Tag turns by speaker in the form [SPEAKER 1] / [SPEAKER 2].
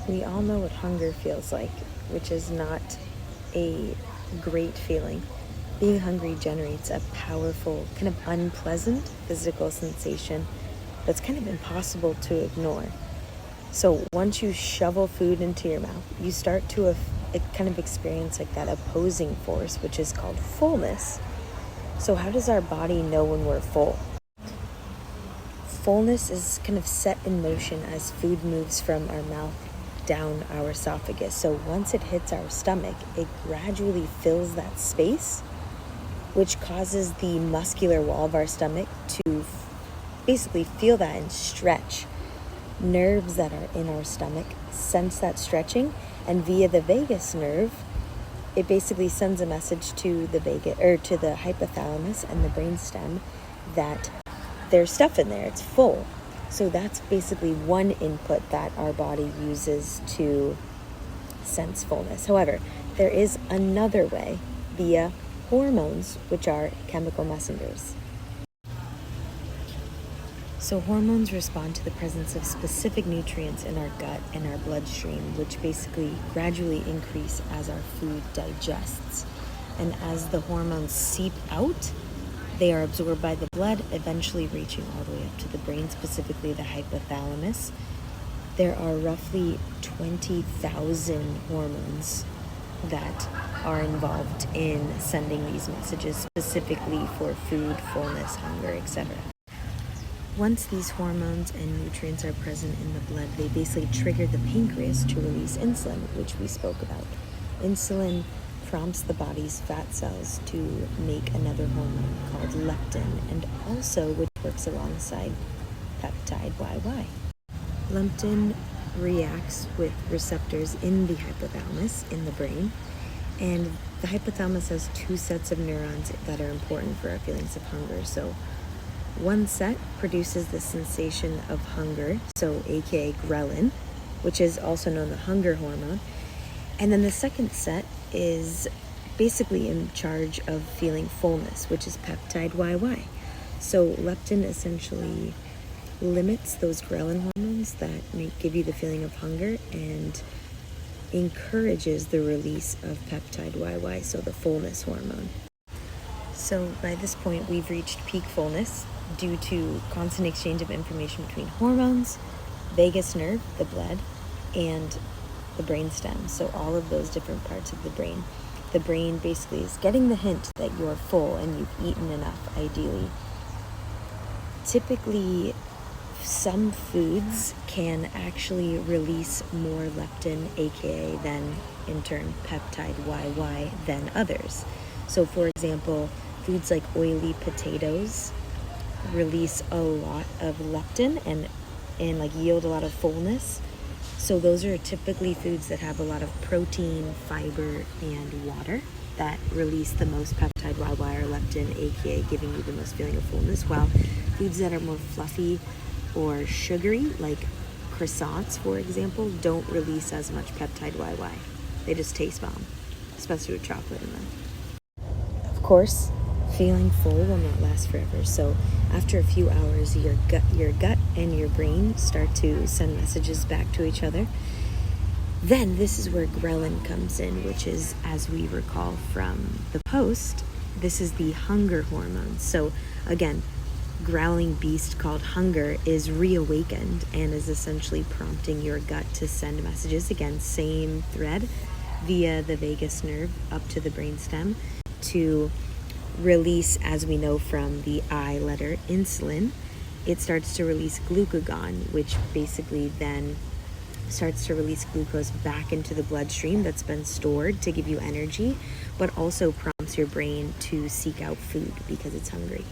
[SPEAKER 1] We all know what hunger feels like, which is not a great feeling. Being hungry generates a powerful, kind of unpleasant physical sensation that's kind of impossible to ignore. So once you shovel food into your mouth, you start to kind of experience like that opposing force, which is called fullness. So how does our body know when we're full? Fullness is kind of set in motion as food moves from our mouth down our esophagus. So once it hits our stomach, it gradually fills that space, which causes the muscular wall of our stomach to basically feel that and stretch. Nerves that are in our stomach sense that stretching, and via the vagus nerve, it basically sends a message to the hypothalamus and the brainstem that there's stuff in there, it's full. So that's basically one input that our body uses to sense fullness. However, there is another way via hormones, which are chemical messengers. So hormones respond to the presence of specific nutrients in our gut and our bloodstream, which basically gradually increase as our food digests. And as the hormones seep out, they are absorbed by the blood, eventually reaching all the way up to the brain, specifically the hypothalamus. There are roughly 20,000 hormones that are involved in sending these messages specifically for food, fullness, hunger, etc. Once these hormones and nutrients are present in the blood, they basically trigger the pancreas to release insulin, which we spoke about. Insulin prompts the body's fat cells to make another hormone called leptin, and also which works alongside peptide YY. Leptin reacts with receptors in the hypothalamus, in the brain, and the hypothalamus has two sets of neurons that are important for our feelings of hunger. So one set produces the sensation of hunger, so aka ghrelin, which is also known as the hunger hormone. And then the second set is basically in charge of feeling fullness, which is peptide YY. So leptin essentially limits those ghrelin hormones that give you the feeling of hunger and encourages the release of peptide YY, so the fullness hormone. So by this point, we've reached peak fullness due to constant exchange of information between hormones, vagus nerve, the blood, and the brainstem. So all of those different parts of the brain. The brain basically is getting the hint that you're full and you've eaten enough, ideally. Typically, some foods can actually release more leptin, aka then in turn peptide YY, than others. So for example, foods like oily potatoes release a lot of leptin and like yield a lot of fullness. So those are typically foods that have a lot of protein, fiber, and water that release the most peptide YY or leptin, aka giving you the most feeling of fullness, while foods that are more fluffy or sugary, like croissants, for example, don't release as much peptide YY. They just taste bomb, especially with chocolate in them. Of course, feeling full will not last forever. So after a few hours, your gut and your brain start to send messages back to each other. Then this is where ghrelin comes in, which is, as we recall from the post, this is the hunger hormone. So again, growling beast called hunger is reawakened and is essentially prompting your gut to send messages, again, same thread, via the vagus nerve up to the brainstem to release, as we know from the I letter, insulin. It starts to release glucagon, which basically then starts to release glucose back into the bloodstream that's been stored to give you energy, but also prompts your brain to seek out food because it's hungry.